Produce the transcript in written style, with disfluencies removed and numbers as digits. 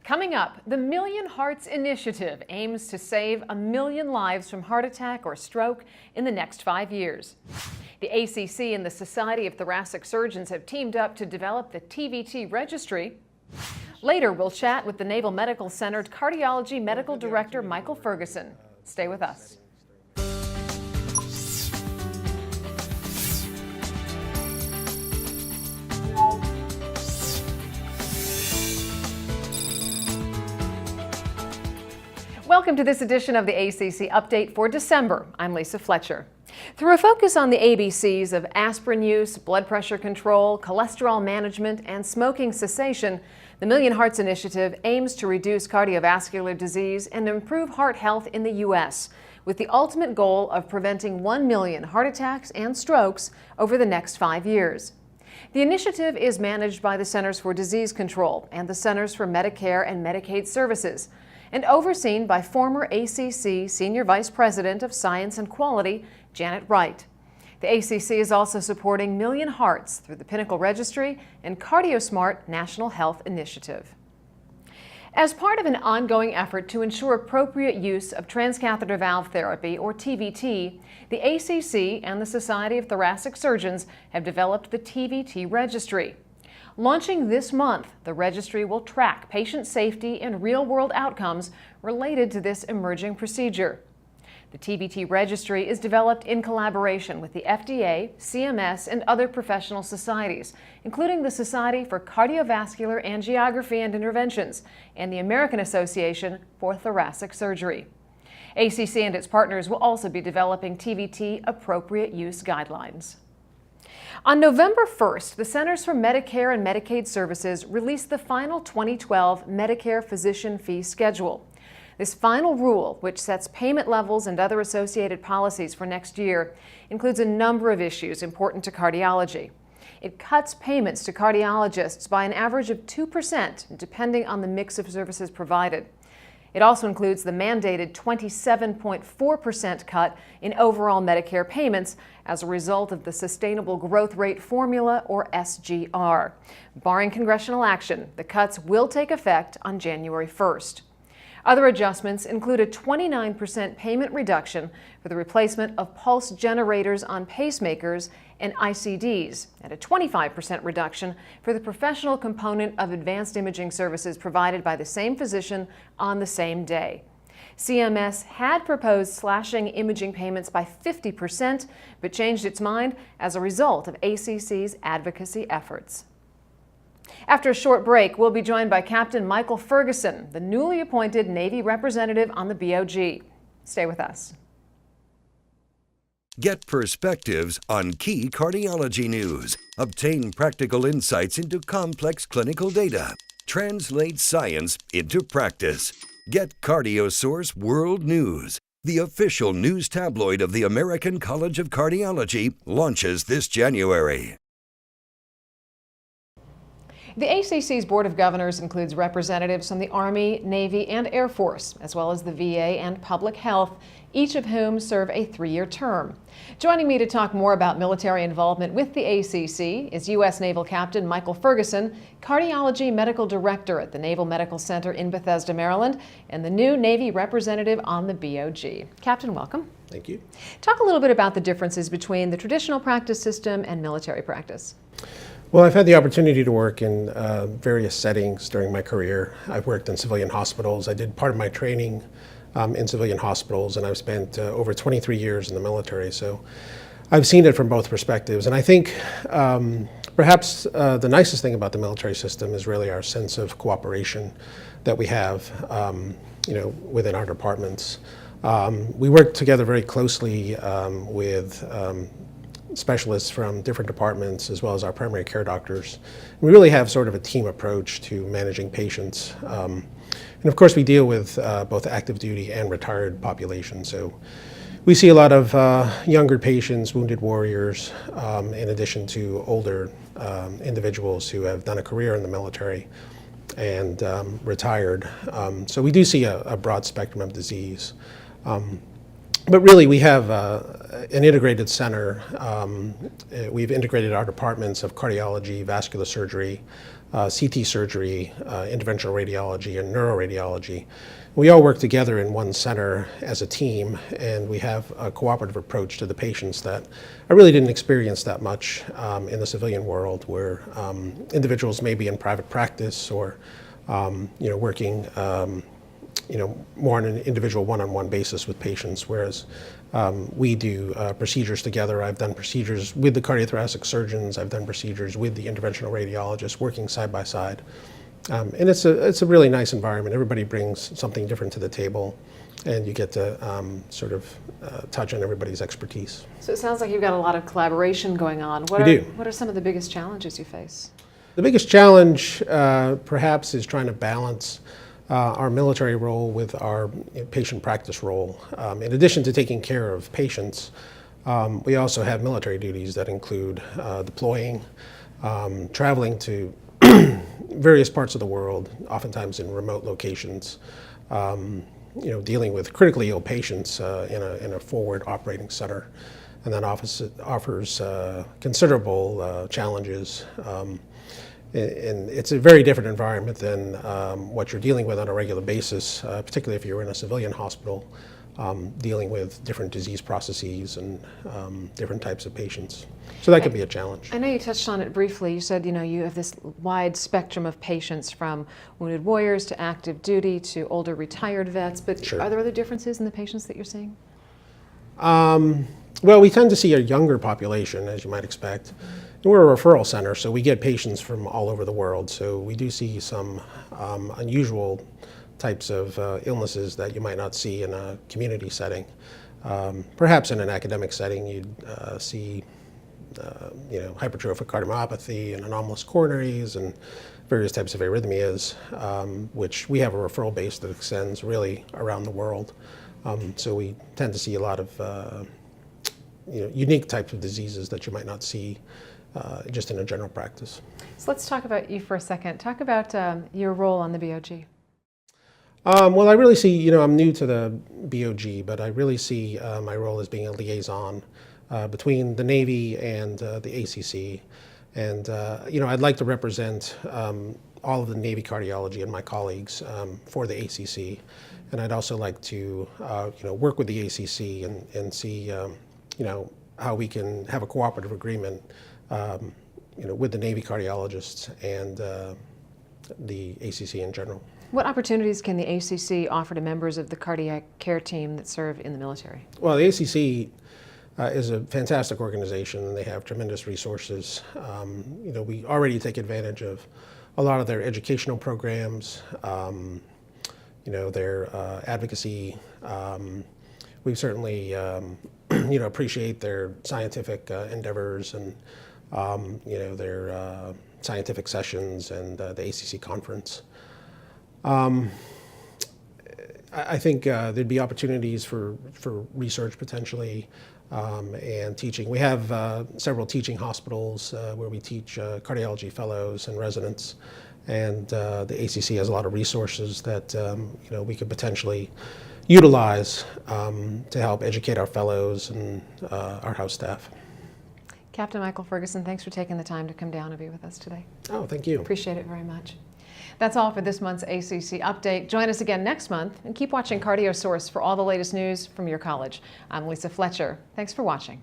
Coming up, the Million Hearts Initiative aims to save 1 million lives from heart attack or stroke in the next 5 years. The ACC and the Society of Thoracic Surgeons have teamed up to develop the TVT registry. Later, we'll chat with the Naval Medical Center Cardiology Medical Director Michael Ferguson. Stay with us. Welcome to this edition of the ACC Update for December. I'm Lisa Fletcher. Through a focus on the ABCs of aspirin use, blood pressure control, cholesterol management, and smoking cessation, the Million Hearts Initiative aims to reduce cardiovascular disease and improve heart health in the U.S., with the ultimate goal of preventing 1 million heart attacks and strokes over the next 5 years. The initiative is managed by the Centers for Disease Control and the Centers for Medicare and Medicaid Services, and overseen by former ACC Senior Vice President of Science and Quality, Janet Wright. The ACC is also supporting Million Hearts through the Pinnacle Registry and CardioSmart National Health Initiative. As part of an ongoing effort to ensure appropriate use of transcatheter valve therapy, or TVT, the ACC and the Society of Thoracic Surgeons have developed the TVT registry. Launching this month, the registry will track patient safety and real-world outcomes related to this emerging procedure. The TVT registry is developed in collaboration with the FDA, CMS, and other professional societies, including the Society for Cardiovascular Angiography and Interventions and the American Association for Thoracic Surgery. ACC and its partners will also be developing TVT appropriate use guidelines. On November 1st, the Centers for Medicare and Medicaid Services released the final 2012 Medicare Physician Fee Schedule. This final rule, which sets payment levels and other associated policies for next year, includes a number of issues important to cardiology. It cuts payments to cardiologists by an average of 2%, depending on the mix of services provided. It also includes the mandated 27.4% cut in overall Medicare payments as a result of the Sustainable Growth Rate Formula, or SGR. Barring congressional action, the cuts will take effect on January 1st. Other adjustments include a 29% payment reduction for the replacement of pulse generators on pacemakers and ICDs, and a 25% reduction for the professional component of advanced imaging services provided by the same physician on the same day. CMS had proposed slashing imaging payments by 50%, but changed its mind as a result of ACC's advocacy efforts. After a short break, we'll be joined by Captain Michael Ferguson, the newly appointed Navy representative on the BOG. Stay with us. Get perspectives on key cardiology news. Obtain practical insights into complex clinical data. Translate science into practice. Get CardioSource World News. The official news tabloid of the American College of Cardiology launches this January. The ACC's Board of Governors includes representatives from the Army, Navy, and Air Force, as well as the VA and Public Health, each of whom serve a 3-year term. Joining me to talk more about military involvement with the ACC is U.S. Naval Captain Michael Ferguson, Cardiology Medical Director at the Naval Medical Center in Bethesda, Maryland, and the new Navy representative on the BOG. Captain, welcome. Thank you. Talk a little bit about the differences between the traditional practice system and military practice. Well, I've had the opportunity to work in various settings during my career. I've worked in civilian hospitals. I did part of my training in civilian hospitals, and I've spent over 23 years in the military. So I've seen it from both perspectives. And I think perhaps the nicest thing about the military system is really our sense of cooperation that we have within our departments. We work together very closely with specialists from different departments, as well as our primary care doctors. We really have sort of a team approach to managing patients. And of course, we deal with both active duty and retired populations. So we see a lot of younger patients, wounded warriors, in addition to older individuals who have done a career in the military and retired. So we do see a broad spectrum of disease. But really, we have an integrated center. We've integrated our departments of cardiology, vascular surgery, CT surgery, interventional radiology, and neuroradiology. We all work together in one center as a team, and we have a cooperative approach to the patients that I really didn't experience that much in the civilian world, where individuals may be in private practice or working more on an individual one-on-one basis with patients, whereas we do procedures together. I've done procedures with the cardiothoracic surgeons. I've done procedures with the interventional radiologists, working side by side. And it's a really nice environment. Everybody brings something different to the table, and you get to touch on everybody's expertise. So it sounds like you've got a lot of collaboration going on. What are some of the biggest challenges you face? The biggest challenge, perhaps, is trying to balance our military role with our patient practice role. In addition to taking care of patients, we also have military duties that include deploying, traveling to various parts of the world, oftentimes in remote locations, dealing with critically ill patients in a forward operating center. And that offers considerable challenges. And it's a very different environment than what you're dealing with on a regular basis, particularly if you're in a civilian hospital, dealing with different disease processes and different types of patients. So that can be a challenge. I know you touched on it briefly. You said, you have this wide spectrum of patients, from wounded warriors to active duty to older retired vets, but Sure. Are there other differences in the patients that you're seeing? Well, we tend to see a younger population, as you might expect. And we're a referral center, so we get patients from all over the world. So we do see some unusual types of illnesses that you might not see in a community setting. Perhaps in an academic setting, you'd see hypertrophic cardiomyopathy and anomalous coronaries and various types of arrhythmias, which we have a referral base that extends really around the world. So we tend to see a lot of unique types of diseases that you might not see just in a general practice. So let's talk about you for a second. Talk about your role on the BOG. Well, I really see, I'm new to the BOG, but I really see my role as being a liaison between the Navy and the ACC. And, I'd like to represent all of the Navy cardiology and my colleagues for the ACC. And I'd also like to, work with the ACC and see, how we can have a cooperative agreement, with the Navy cardiologists and the ACC in general. What opportunities can the ACC offer to members of the cardiac care team that serve in the military? Well, the ACC is a fantastic organization, and they have tremendous resources. We already take advantage of a lot of their educational programs, their advocacy. We certainly, appreciate their scientific endeavors and, their scientific sessions and the ACC conference. I think there'd be opportunities for research potentially and teaching. We have several teaching hospitals where we teach cardiology fellows and residents, and the ACC has a lot of resources that we could potentially utilize to help educate our fellows and our house staff. Captain Michael Ferguson, thanks for taking the time to come down and be with us today. Oh, thank you. Appreciate it very much. That's all for this month's ACC Update. Join us again next month and keep watching CardioSource for all the latest news from your college. I'm Lisa Fletcher. Thanks for watching.